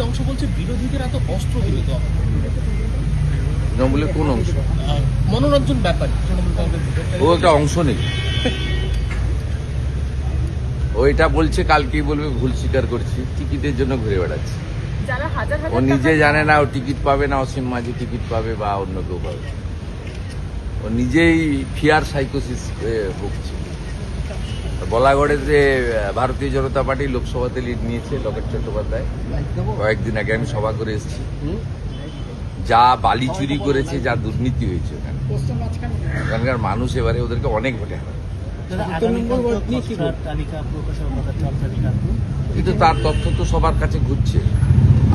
অংশ বলছে বিরোধীদের এত অস্ত্র দিলে তো তৃণমূলের কোন অংশ? মনোরঞ্জন ব্যাপারী তৃণমূল কংগ্রেস ও একটা অংশ নেই। ও এটা বলছে, কালকেই বলবে ভুল স্বীকার করছি, টিকিটের জন্য ঘুরে বেড়াচ্ছে। যারা হাজার ও হাজার নিজে টাকা- জানে না ও টিকিট পাবে না, অসীম মাঝি টিকিট পাবে বা অন্য কেউ পাবে। ও নিজেই ফিয়ার সাইকোসিস ভুগছে। বলাগড়ে যে ভারতীয় জনতা পার্টি লোকসভাতে লিড নিয়েছে লকেট চট্টোপাধ্যায়, কয়েকদিন আগে আমি সভা করে এসেছি। যা বালি চুরি করেছে, যা দুর্নীতি হয়েছে ওখানকার মানুষ এবারে ওদেরকে অনেক ভোটে হারাবে। কিন্তু তার তথ্য তো সবার কাছে ঘুরছে,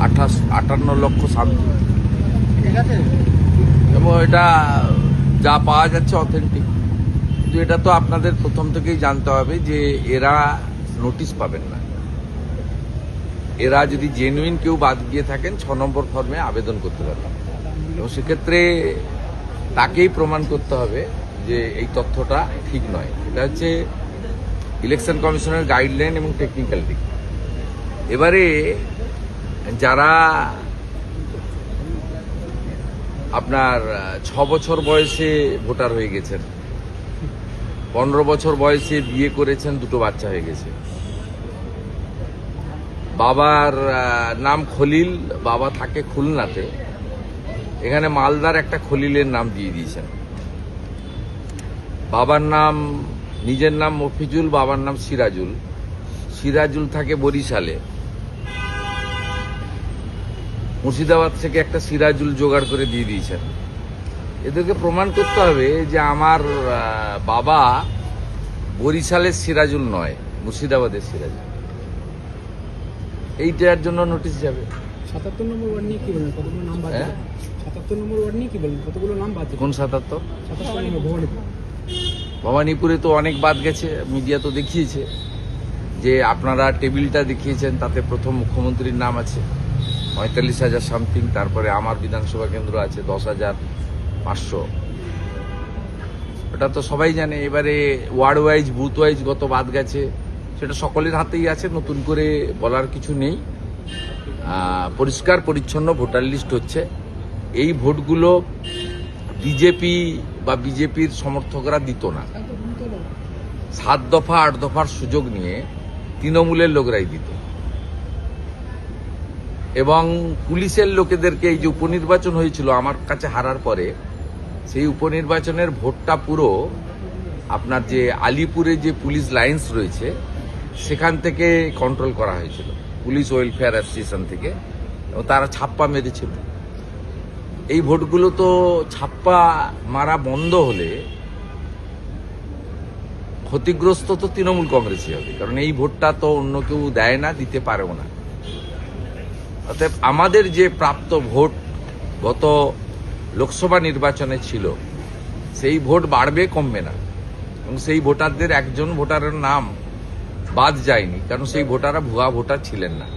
58 লক্ষ সামথিং, এবং এটা যা পাওয়া যাচ্ছে অথেন্টিক। কিন্তু এটা তো আপনাদের প্রথম থেকেই জানতে হবে যে এরা নোটিশ পাবেন না। এরা যদি জেনুইন কেউ বাদ গিয়ে থাকেন 6 নম্বর ফর্মে আবেদন করতে পারবেন, এবং সেক্ষেত্রে তাকেই প্রমাণ করতে হবে যে এই তথ্যটা ঠিক নয়। এটা হচ্ছে ইলেকশন কমিশনের গাইডলাইন এবং টেকনিক্যাল দিক। এবারে যারা আপনার 6 বছর বয়সে ভোটার হয়ে গেছেন, 15 বছর বয়সে বিয়ে করেছেন, 2টো বাচ্চা হয়ে গেছে, বাবার নাম খলিল, বাবা থাকে খুলনাতে, এখানে মালদার একটা খলিলের নাম দিয়ে দিয়েছেন। বাবার নাম, নিজের নাম মফিজুল, বাবার নাম সিরাজুল, সিরাজুল থাকে বরিশালে, মুর্শিদাবাদ থেকে একটা সিরাজুল জোগাড় করে দিয়ে দিয়েছেন। এদেরকে প্রমাণ করতে হবে যে আমার বাবা বরিশালের সিরাজুল নয়, মুর্শিদাবাদের সিরাজুল। এইটার জন্য নোটিশ যাবে। 77 নম্বর ওয়ার্ড নিয়ে কি বলেন, কতগুলো নাম বাদ? 77 নম্বর ওয়ার্ড নিয়ে কি বলেন, কতগুলো নাম বাদ? কোন 77? 77 নম্বর ভবানীপুর। ভবানীপুরে তো অনেক বাদ গেছে, মিডিয়া তো দেখিয়েছে যে আপনারা টেবিলটা দেখিয়েছেন, তাতে প্রথম মুখ্যমন্ত্রীর নাম আছে 45,000 সামথিং, তারপরে আমার বিধানসভা কেন্দ্র আছে 10,500। এটা তো সবাই জানে। এবারে ওয়ার্ড ওয়াইজ, বুথ ওয়াইজ কত বাদ গেছে সেটা সকলের হাতেই আছে, নতুন করে বলার কিছু নেই। পরিষ্কার পরিচ্ছন্ন ভোটার লিস্ট হচ্ছে। এই ভোটগুলো বিজেপি বা বিজেপির সমর্থকরা দিত না, 7 দফা 8 দফার সুযোগ নিয়ে তৃণমূলের লোকরাই দিত। এবং পুলিশের লোকেদেরকে, এই যে উপনির্বাচন হয়েছিল আমার কাছে হারার পরে, সেই উপনির্বাচনের ভোটটা পুরো আপনার যে আলিপুরে যে পুলিশ লাইন্স রয়েছে সেখান থেকে কন্ট্রোল করা হয়েছিল, পুলিশ ওয়েলফেয়ার অ্যাসোসিয়েশন থেকে, এবং তারা ছাপ্পা মেরেছিল। এই ভোটগুলো তো ছাপ্পা মারা বন্ধ হলে ক্ষতিগ্রস্ত তো তৃণমূল কংগ্রেসই হবে, কারণ এই ভোটটা তো অন্য কেউ দেয় না, দিতে পারেও না। অতএব আমাদের যে প্রাপ্ত ভোট গত লোকসভা নির্বাচনে ছিল, সেই ভোট বাড়বে, কমবে না। এবং সেই ভোটারদের একজন ভোটারের নাম বাদ যায়নি, কারণ সেই ভোটাররা ভুয়া ভোটার ছিলেন না।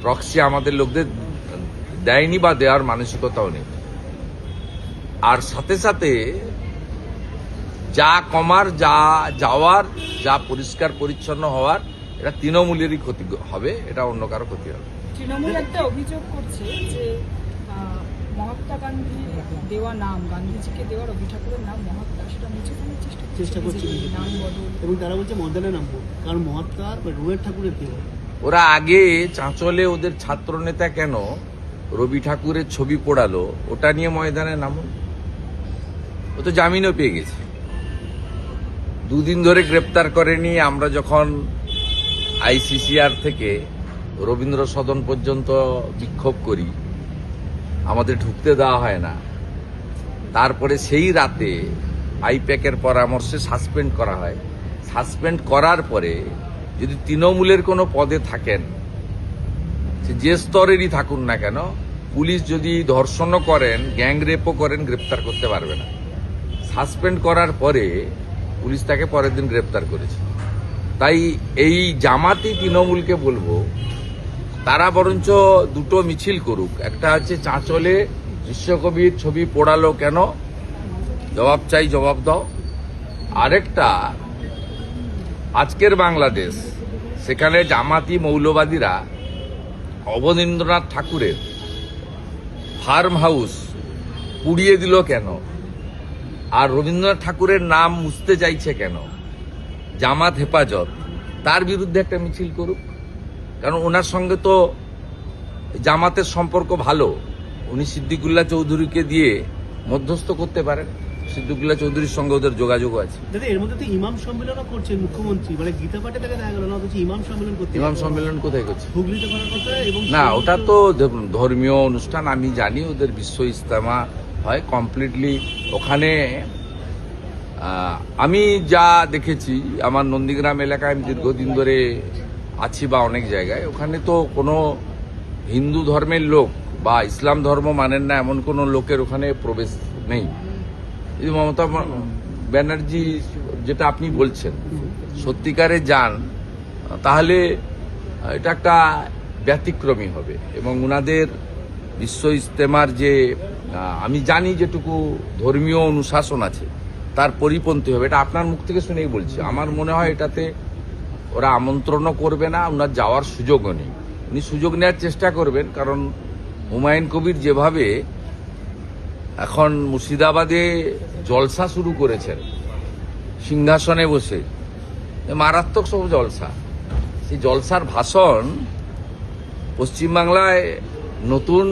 প্রক্সি আমাদের লোকদের দেয়নি বা দেওয়ার মানসিকতাও নেই। আর সাথে সাথে যা কমার, যা যাওয়ার, যা পরিষ্কার পরিচ্ছন্ন হওয়ার, এটা তৃণমূলেরই ক্ষতি হবে, এটা অন্য কারো ক্ষতি হবে। তৃণমূল একটা অভিযোগ করছে যে মহাত্মা গান্ধী দেওয়া নাম, গান্ধীজিকে দেওয়া রবি ঠাকুরের নাম মহাত্মা, সেটা মুছে ফেলার চেষ্টা করছে, নাম বদল। এবং তারা বলছে মর্দানে নামবো, কারণ মহাত্মা রুয়ের ঠাকুরের দেওয়া। ওরা আগে চাঁচলে ওদের ছাত্র নেতা কেন রবি ঠাকুরের ছবি পোড়ালো, ওটা নিয়ে ময়দানে নামুন। ও তো জামিনও পেয়ে গেছে, 2 দিন ধরে গ্রেপ্তার করেনি। আমরা যখন আইসিসিআর থেকে রবীন্দ্র সদন পর্যন্ত বিক্ষোভ করি, আমাদের ঢুকতে দেওয়া হয় না। তারপরে সেই রাতে আইপ্যাকের পরামর্শে সাসপেন্ড করা হয়। সাসপেন্ড করার পরে যদি তৃণমূলের কোনো পদে থাকেন, যে স্তরেরই থাকুন না কেন, পুলিশ যদি ধর্ষণও করেন, গ্যাংরেপও করেন, গ্রেপ্তার করতে পারবে না। সাসপেন্ড করার পরে পুলিশ তাকে পরের দিন গ্রেপ্তার করেছে। তাই এই জামাতি তৃণমূলকে বলবো, তারা বরঞ্চ 2টো মিছিল করুক। একটা হচ্ছে চাঁচলে বিশ্বকবির ছবি পোড়ালো কেন, জবাব চাই, জবাব দাও। আরেকটা আজকের বাংলাদেশ, সেখানে জামাতি মৌলবাদীরা অবনীন্দ্রনাথ ঠাকুরের ফার্ম হাউস পুড়িয়ে দিল কেন, আর রবীন্দ্রনাথ ঠাকুরের নাম মুছতে চাইছে কেন, জামাত হেফাজত তার বিরুদ্ধে একটা মিছিল করুক। কারণ ওনার সঙ্গে তো জামাতের সম্পর্ক ভালো, উনি সিদ্দিকুল্লাহ চৌধুরীকে দিয়ে মধ্যস্থ করতে পারেন, সিদ্দিকুল্লাহ চৌধুরীর সঙ্গে ওদের যোগাযোগ আছে। দাদা এর মধ্যে তো ইমাম সম্মেলনও করছেন মুখ্যমন্ত্রী, মানে গীতা পাঠে তাকে দেখা গেল না, অথচ ইমাম সম্মেলন করতে ইমাম সম্মেলন কোথায় করছে? হুগলিতে করার কথা। এবং না, ওটা তো দেখুন ধর্মীয় অনুষ্ঠান, আমি জানি ওদের বিশ্ব ইজতেমা হয় কমপ্লিটলি ওখানে। আমি যা দেখেছি আমার নন্দীগ্রাম এলাকায়, আমি দীর্ঘদিন ধরে আছি বা অনেক জায়গায়, ওখানে তো কোনো হিন্দু ধর্মের লোক বা ইসলাম ধর্ম মানেন না এমন কোনো লোকের ওখানে প্রবেশ নেই। যদি মমতা ব্যানার্জি যেটা আপনি বলছেন সত্যিকারে যান, তাহলে এটা একটা ব্যতিক্রমী হবে এবং উনাদের বিশ্ব ইজতেমার যে আমি জানি যেটুকু ধর্মীয় অনুশাসন আছে তার পরিপন্থী হবে। এটা আপনার মুখ থেকে শুনেই বলছি। আমার মনে হয় এটাতে ওরা আমন্ত্রণও করবে না, ওনার যাওয়ার সুযোগও নেই। উনি সুযোগ নেওয়ার চেষ্টা করবেন, কারণ হুমায়ুন কবির যেভাবে এখন মুর্শিদাবাদে জলসা শুরু করেছেন সিংহাসনে বসে, মারাত্মক সব জলসা, সেই জলসার ভাষণ পশ্চিমবাংলায় নতুন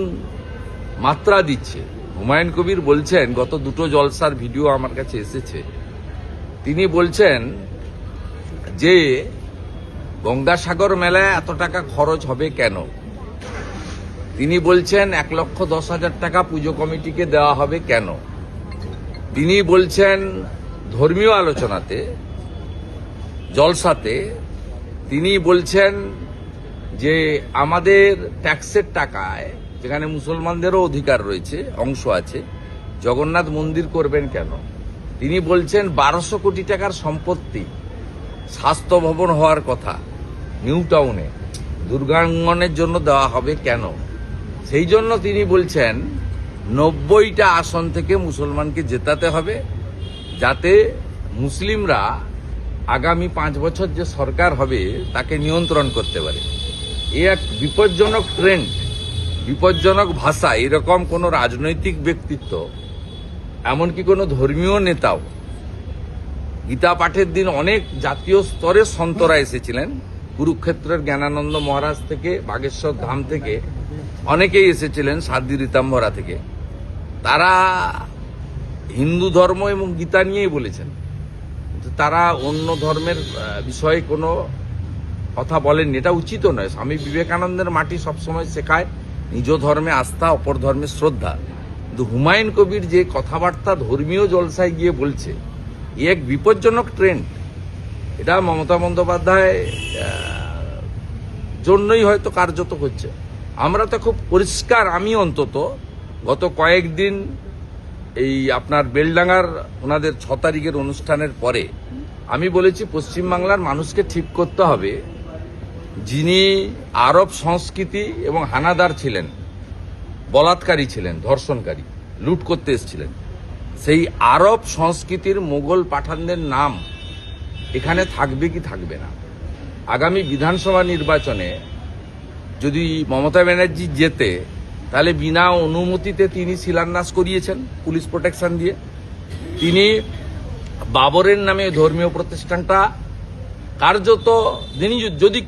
মাত্রা দিচ্ছে। হুমায়ুন কবির বলছেন, গত দুটো জলসার ভিডিও আমার কাছে এসেছে, তিনি বলছেন যে গঙ্গাসাগর মেলায় এত টাকা খরচ হবে কেন। তিনি বলছেন 1,10,000 টাকা পুজো কমিটিকে দেওয়া হবে কেন। তিনি বলছেন ধর্মীয় আলোচনাতে, জলসাতে তিনি বলছেন যে আমাদের ট্যাক্সের টাকায়, যেখানে মুসলমানদেরও অধিকার রয়েছে, অংশ আছে, জগন্নাথ মন্দির করবেন কেন। তিনি বলছেন 1200 কোটি টাকার সম্পত্তি স্বাস্থ্য ভবন হওয়ার কথা নিউ টাউনে দুর্গাঙ্গনের জন্য দেওয়া হবে কেন। সেই জন্য তিনি বলছেন 90টা আসন থেকে মুসলমানকে জেতাতে হবে, যাতে মুসলিমরা আগামী 5 বছর যে সরকার হবে তাকে নিয়ন্ত্রণ করতে পারে। এ এক বিপজ্জনক ট্রেন্ড, বিপজ্জনক ভাষা। এরকম কোনো রাজনৈতিক ব্যক্তিত্ব, এমনকি কোনো ধর্মীয় নেতাও, গীতা পাঠের দিন অনেক জাতীয় স্তরের সন্তরা এসেছিলেন, কুরুক্ষেত্রের জ্ঞানানন্দ মহারাজ থেকে, বাগেশ্বর ধাম থেকে অনেকেই এসেছিলেন, সাধ্বী রীতাম্বরা থেকে। তারা হিন্দু ধর্ম এবং গীতা নিয়েই বলেছেন, তারা অন্য ধর্মের বিষয়ে কোনো কথা বলেননি। এটা উচিত নয়। স্বামী বিবেকানন্দের মাটি সবসময় শেখায় নিজ ধর্মে আস্থা, অপর ধর্মে শ্রদ্ধা। কিন্তু হুমায়ুন কবির যে কথাবার্তা ধর্মীয় জলসায় গিয়ে বলছে, এ এক বিপজ্জনক ট্রেন্ড। এটা মমতা বন্দ্যোপাধ্যায় জন্যই হয়তো কার্যত হচ্ছে। আমরা তো খুব পরিষ্কার, আমি অন্তত গত কয়েকদিন এই আপনার বেলডাঙ্গার ওনাদের 6 তারিখের অনুষ্ঠানের পরে আমি বলেছি, পশ্চিমবাংলার মানুষকে ঠিক করতে হবে, যিনি আরব সংস্কৃতি এবং হানাদার ছিলেন, বলাৎকারী ছিলেন, ধর্ষণকারী, লুট করতে এসেছিলেন, সেই আরব সংস্কৃতির মোগল পাঠানদের নাম এখানে থাকবে কি থাকবে না। আগামী বিধানসভা নির্বাচনে যদি মমতা ব্যানার্জি জেতে, তাহলে বিনা অনুমতিতে তিনি শিলান্যাস করিয়েছেন পুলিশ প্রোটেকশন দিয়ে। তিনি বাবরের নামে ধর্মীয় প্রতিষ্ঠানটা কার্যত, তিনি যদি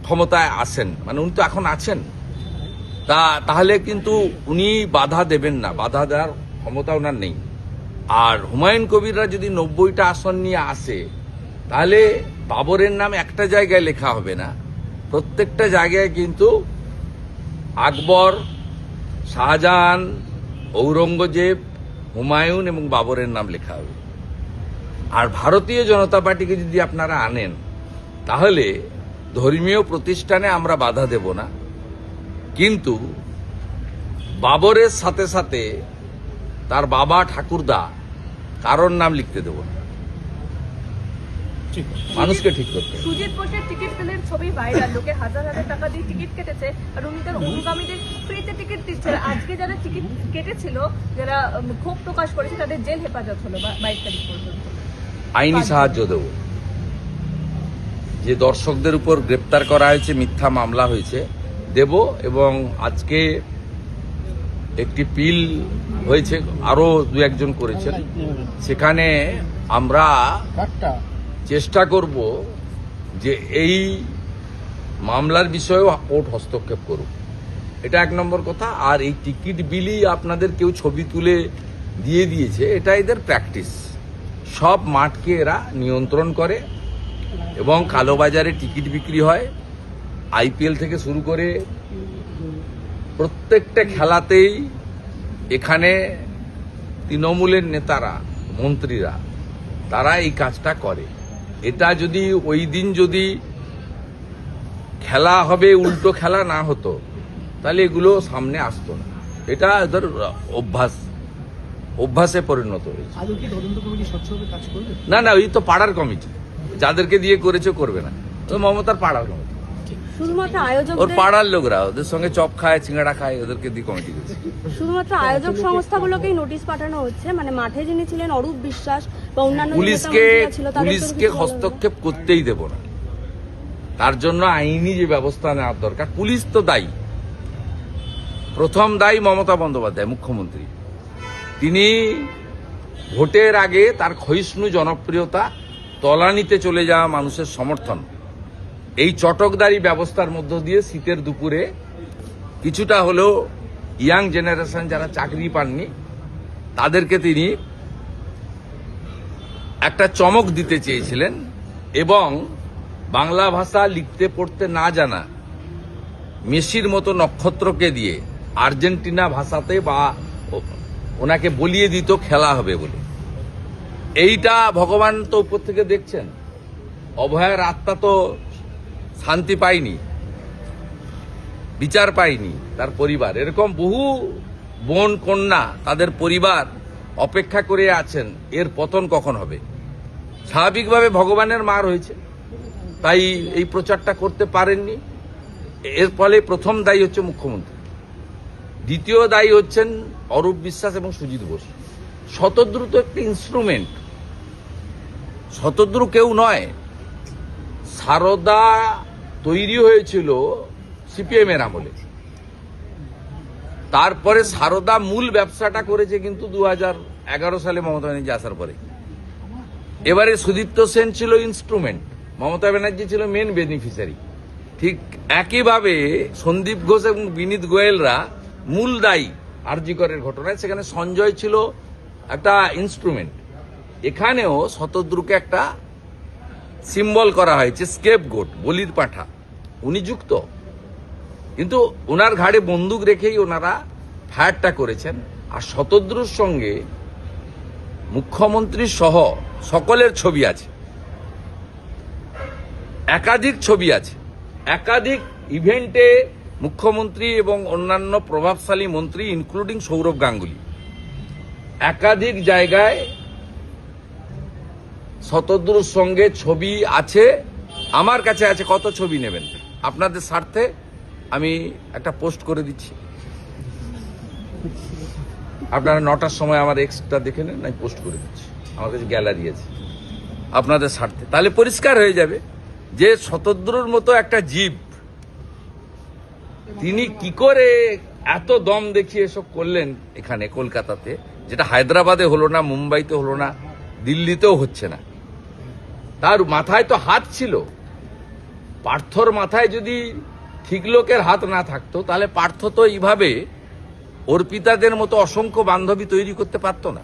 ক্ষমতায় আসেন, মানে উনি তো এখন আছেন, তাহলে কিন্তু উনি বাধা দেবেন না, বাধা দেওয়ার ক্ষমতা ওনার নেই। আর হুমায়ুন কবিররা যদি 90টা আসন নিয়ে আসে, তাহলে বাবরের নাম একটা জায়গায় লেখা হবে না, প্রত্যেকটা জায়গায় কিন্তু আকবর, শাহজাহান, ঔরঙ্গজেব, হুমায়ুন এবং বাবরের নাম লেখা হবে। আর ভারতীয় জনতা পার্টিকে যদি আপনারা আনেন, তাহলে ধর্মীয় প্রতিষ্ঠানে আমরা বাধা দেব না, কিন্তু বাবরের সাথে সাথে তার বাবা ঠাকুরদা কারোর নাম লিখতে দেব না। মানুষকে ঠিক করতে হবে। সুজিত বোসের টিকিট সেলের ছবি ভাইরাল, লোকে হাজার হাজার টাকা দিয়ে টিকিট কেটেছে, আর উনি তার অনুগামীদের ফ্রিতে টিকিট দিচ্ছে। আজকে যারা টিকিট কেটেছিল, যারা ক্ষোভ প্রকাশ করেছে, তাদের জেল হেফাজত হলো 22 তারিখ পর্যন্ত। আইনি সাহায্য দেব। যে দর্শকদের উপর গ্রেপ্তার করা হয়েছে, মিথ্যা মামলা হয়েছে, দেব। এবং আজকে একটি পিল হয়েছে, আরো দু একজন করেছেন, সেখানে আমরা চেষ্টা করব যে এই মামলার বিষয়েও কোর্ট হস্তক্ষেপ করুক, এটা 1 নম্বর কথা। আর এই টিকিট বিলি আপনাদের কেউ ছবি তুলে দিয়ে দিয়েছে, এটা এদের প্র্যাকটিস। সব মাঠকে এরা নিয়ন্ত্রণ করে এবং কালোবাজারে টিকিট বিক্রি হয়। আইপিএল থেকে শুরু করে প্রত্যেকটা খেলাতেই এখানে তৃণমূলের নেতারা, মন্ত্রীরা, তারা এই কাজটা করে। এটা যদি ওই দিন যদি খেলা হবে, উল্টো খেলা না হতো, তাহলে এগুলো সামনে আসতো না। এটা এদের অভ্যাসে পরিণত হয়েছে। আদৌ কি তদন্ত কমিটি স্বচ্ছভাবে কাজ করবে? না না, ওই তো পাড়ার কমিটি, যাদেরকে দিয়ে করেছে করবে না, তো মমতার পাড়ার কমিটি, শুধুমাত্র আয়োজক ওর পাড়ার লোকরা, ওদের সঙ্গে চপ খায়, চিংড়া খায়, ওদেরকে দিয়ে কমিটি করেছে। শুধুমাত্র আয়োজক সংস্থাগুলোকেই নোটিশ পাঠানো হচ্ছে, মানে মাঠে যিনি ছিলেন অরূপ বিশ্বাস বা অন্যান্য যে পুলিশকে নেতা-মন্ত্রীরা ছিল, তাদের তো পুলিশকে কিছু বলা হলো না। হস্তক্ষেপ করতেই দেব না। তার জন্য আইনি যে ব্যবস্থা নেওয়ার দরকার, পুলিশ তো দায়ী। প্রথম দায়ী মমতা বন্দ্যোপাধ্যায়, মুখ্যমন্ত্রী। তিনি ভোটের আগে তার ক্ষয়িষ্ণু জনপ্রিয়তা, তলানিতে চলে যাওয়া মানুষের সমর্থন, এই চটকদারি ব্যবস্থার মধ্য দিয়ে শীতের দুপুরে কিছুটা হলেও ইয়াং জেনারেশন যারা চাকরি পাননি তাদেরকে তিনি একটা চমক দিতে চেয়েছিলেন। এবং বাংলা ভাষা লিখতে পড়তে না জানা মেসির মতো নক্ষত্রকে দিয়ে আর্জেন্টিনা ভাষাতে বা ওনাকে বলিয়ে দিত খেলা হবে বলে। এইটা ভগবান তো উপর থেকে দেখছেন, অভয়ার আত্মা তো শান্তি পায়নি, বিচার পায়নি, তার পরিবার। এরকম বহু বোন কন্যা, তাদের পরিবার অপেক্ষা করে আছেন এর পতন কখন হবে। স্বাভাবিকভাবে ভগবানের মার হয়েছে, তাই এই প্রচারটা করতে পারেননি। এর ফলে প্রথম দায়ী হচ্ছে মুখ্যমন্ত্রী, দ্বিতীয় দায়ী হচ্ছেন অরূপ বিশ্বাস এবং সুজিত বোস। শতদ্রু তো একটা ইনস্ট্রুমেন্ট, শতদ্রু কেউ নয়। সারদা তৈরি হয়েছিল সিপিএম এর আমলে, তারপরে সারদা মূল ব্যবসাটা করেছে কিন্তু 2011 সালে মমতা ব্যানার্জি আসার পরে। এবারে সুদীপ্ত সেন ছিল ইনস্ট্রুমেন্ট, মমতা ব্যানার্জি ছিল মেন বেনিফিশিয়ারি। ঠিক একইভাবে সন্দীপ ঘোষ এবং বিনীত গোয়েলরা মূল দায়ী আরজি করের ঘটনায়, সেখানে সঞ্জয় ছিল একটা ইনস্ট্রুমেন্ট। এখানেও শতদ্রুকে একটা সিম্বল করা হয়েছে, স্কেপগোট, বলির পাঁঠা। উনি যুক্ত, কিন্তু ওনার ঘাড়ে বন্দুক রেখেই ওনারা ফায়ারটা করেছেন। আর শতদ্রুর সঙ্গে মুখ্যমন্ত্রী সহ সকলের ছবি আছে, একাধিক ছবি আছে, একাধিক ইভেন্টে মুখ্যমন্ত্রী এবং অন্যান্য প্রভাবশালী মন্ত্রী ইনক্লুডিং সৌরভ গাঙ্গুলি একাধিক জায়গায় শতদ্রুর সঙ্গে ছবি আছে। আমার কাছে আছে, কত ছবি নেবেন আপনাদের স্বার্থে আমি একটা পোস্ট করে দিচ্ছি, আপনারা 9টার সময় আমার এক্সটা দেখে নেন, আমি পোস্ট করে দিচ্ছি। আমার কাছে গ্যালারি আছে আপনাদের স্বার্থে, তাহলে পরিষ্কার হয়ে যাবে যে শতদ্রুর মতো একটা জীব তিনি কি করে এত দম দেখিয়ে এসব করলেন এখানে কলকাতাতে, যেটা হায়দ্রাবাদে হলো না, মুম্বাইতে হলো না, দিল্লিতেও হচ্ছে না। তার মাথায় তো হাত ছিল। পার্থর মাথায় যদি ঠিক লোকের হাত না থাকতো, তাহলে পার্থ তো এইভাবে অর্পিতাদের মতো অসংখ্য বান্ধবী তৈরি করতে পারতো না।